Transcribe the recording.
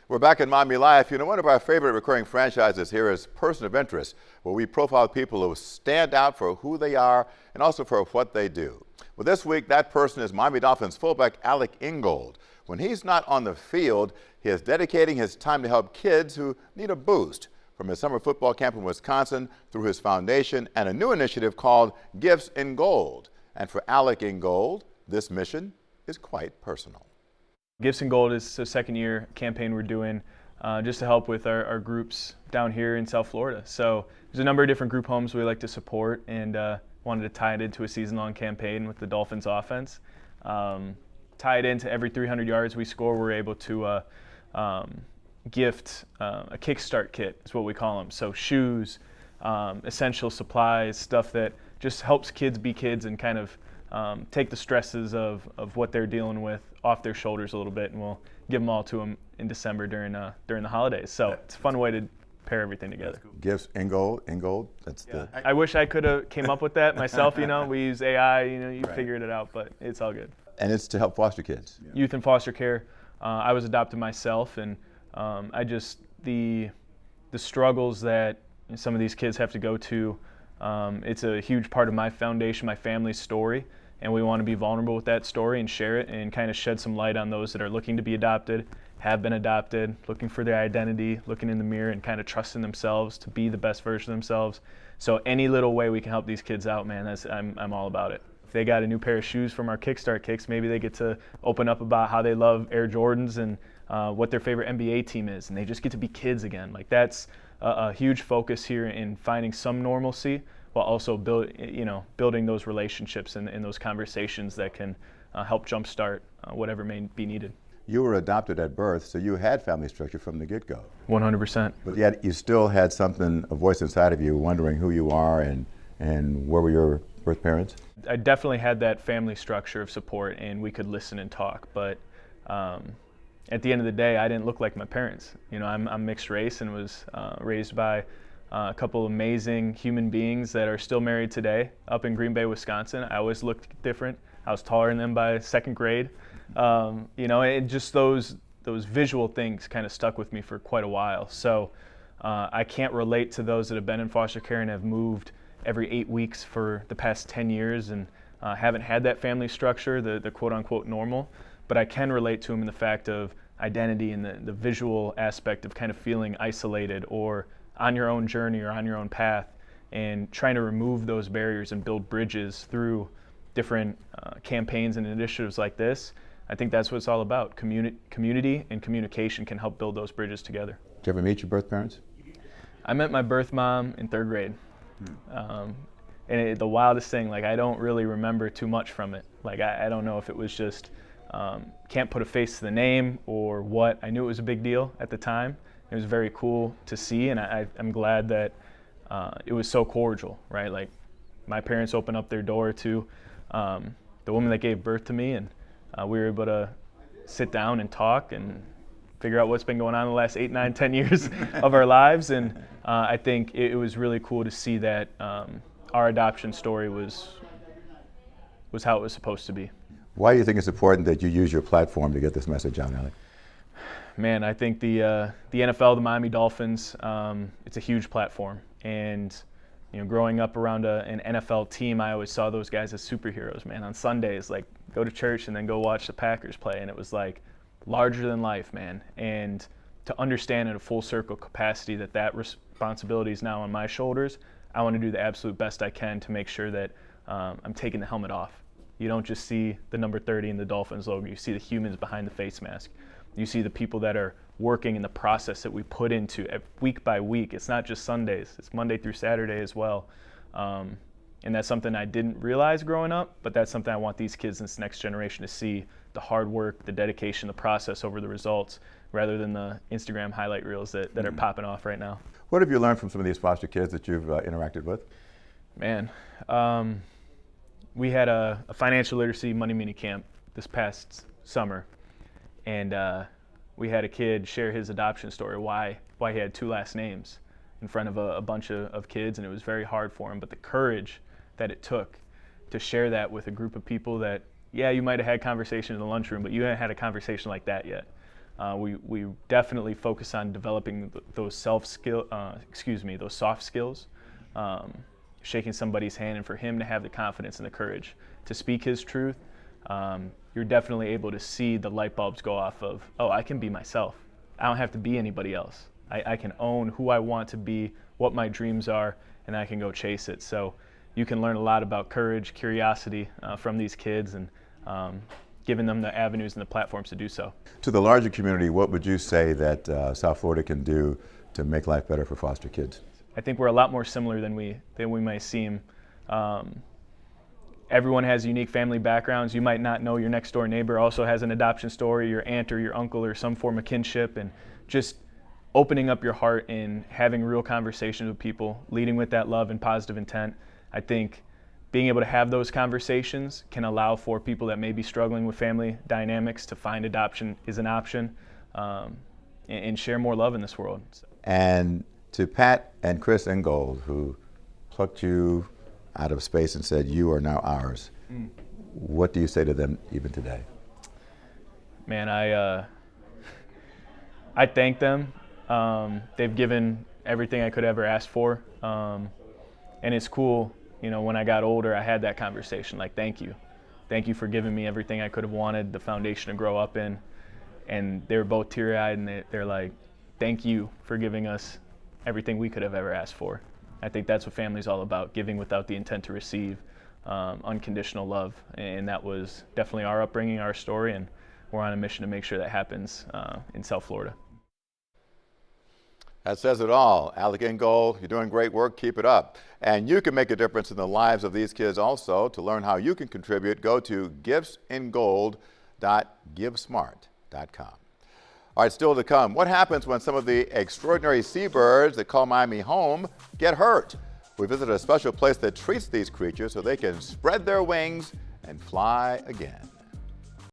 We're back in Miami Life. You know, one of our favorite recurring franchises here is Person of Interest, where we profile people who stand out for who they are and also for what they do. Well, this week, that person is Miami Dolphins fullback Alec Ingold. When he's not on the field, he is dedicating his time to help kids who need a boost. From his summer football camp in Wisconsin through his foundation and a new initiative called Gifts in Gold. And for Alec Ingold, this mission is quite personal. Gifts in Gold is the second-year campaign we're doing just to help with our groups down here in South Florida. So there's a number of different group homes we like to support, and wanted to tie it into a season-long campaign with the Dolphins offense. Tie it into every 300 yards we score, we're able to gift a kickstart kit is what we call them. So shoes, essential supplies, stuff that just helps kids be kids and kind of take the stresses of what they're dealing with off their shoulders a little bit, and we'll give them all to them in December during the holidays. So it's a fun way to pair everything together. Cool. Gifts Ingold. That's the. I wish I could have came up with that myself. You know, we use AI. You know, you figured it out, but it's all good. And it's to help foster kids. Yeah. Youth and foster care. I was adopted myself, and the struggles that some of these kids have to go to. It's a huge part of my foundation, my family's story, and we want to be vulnerable with that story and share it and kind of shed some light on those that are looking to be adopted, have been adopted, looking for their identity, looking in the mirror and kind of trusting themselves to be the best version of themselves. So any little way we can help these kids out, man, I'm all about it. If they got a new pair of shoes from our Kickstart Kicks, maybe they get to open up about how they love Air Jordans and what their favorite NBA team is, and they just get to be kids again. Like that's a huge focus here in finding some normalcy while also building those relationships and those conversations that can help jumpstart whatever may be needed. You were adopted at birth, so you had family structure from the get-go. 100%. But yet you still had something, a voice inside of you wondering who you are and where were your birth parents? I definitely had that family structure of support, and we could listen and talk, but at the end of the day, I didn't look like my parents. You know, I'm mixed race and was raised by a couple of amazing human beings that are still married today up in Green Bay, Wisconsin. I always looked different. I was taller than them by second grade. You know, and just those visual things kind of stuck with me for quite a while. So I can't relate to those that have been in foster care and have moved every 8 weeks for the past 10 years and haven't had that family structure, the quote-unquote normal. But I can relate to them in the fact of identity and the visual aspect of kind of feeling isolated or on your own journey or on your own path, and trying to remove those barriers and build bridges through different campaigns and initiatives like this. I think that's what it's all about. Community and communication can help build those bridges together. Did you ever meet your birth parents? I met my birth mom in third grade. And the wildest thing, like I don't really remember too much from it. Like I don't know if it was just can't put a face to the name or what. I knew it was a big deal at the time. It was very cool to see, and I'm glad that it was so cordial, right? Like my parents opened up their door to the woman that gave birth to me, and we were able to sit down and talk and figure out what's been going on in the last 8, 9, 10 years of our lives. And I think it was really cool to see that our adoption story was how it was supposed to be. Why do you think it's important that you use your platform to get this message out, Alec? Man, I think the NFL, the Miami Dolphins, it's a huge platform. And you know, growing up around an NFL team, I always saw those guys as superheroes, man. On Sundays, like go to church and then go watch the Packers play, and it was like larger than life, man. And to understand in a full circle capacity that responsibility is now on my shoulders, I want to do the absolute best I can to make sure that I'm taking the helmet off. You don't just see the number 30 in the Dolphins logo. You see the humans behind the face mask. You see the people that are working in the process that we put into week by week. It's not just Sundays. It's Monday through Saturday as well. And that's something I didn't realize growing up, but that's something I want these kids in this next generation to see, the hard work, the dedication, the process over the results, rather than the Instagram highlight reels that are popping off right now. What have you learned from some of these foster kids that you've interacted with? Man, we had a financial literacy money mini camp this past summer, and we had a kid share his adoption story, why he had 2 last names in front of a bunch of kids, and it was very hard for him. But the courage that it took to share that with a group of people that, yeah, you might have had conversation in the lunchroom, but you hadn't had a conversation like that yet. We definitely focus on developing those soft skills, shaking somebody's hand, and for him to have the confidence and the courage to speak his truth. You're definitely able to see the light bulbs go off of, oh, I can be myself. I don't have to be anybody else. I can own who I want to be, what my dreams are, and I can go chase it. So you can learn a lot about courage, curiosity from these kids, and giving them the avenues and the platforms to do so. To the larger community, what would you say that South Florida can do to make life better for foster kids? I think we're a lot more similar than we might seem. Everyone has unique family backgrounds. You might not know your next door neighbor also has an adoption story, your aunt or your uncle or some form of kinship, and just opening up your heart and having real conversations with people, leading with that love and positive intent. I think being able to have those conversations can allow for people that may be struggling with family dynamics to find adoption is an option, and share more love in this world. And to Pat and Chris Ingold, who plucked you out of space and said, you are now ours, what do you say to them even today? Man, I thank them. They've given everything I could ever ask for, and it's cool. You know, when I got older, I had that conversation, like, thank you for giving me everything I could have wanted, the foundation to grow up in. And they were both teary-eyed, and they're like, thank you for giving us everything we could have ever asked for. I think that's what family's all about, giving without the intent to receive, unconditional love. And that was definitely our upbringing, our story, and we're on a mission to make sure that happens in South Florida. That says it all. Alec Ingold, you're doing great work. Keep it up. And you can make a difference in the lives of these kids also. To learn how you can contribute, go to giftsingold.givesmart.com. All right, still to come, what happens when some of the extraordinary seabirds that call Miami home get hurt? We visit a special place that treats these creatures so they can spread their wings and fly again.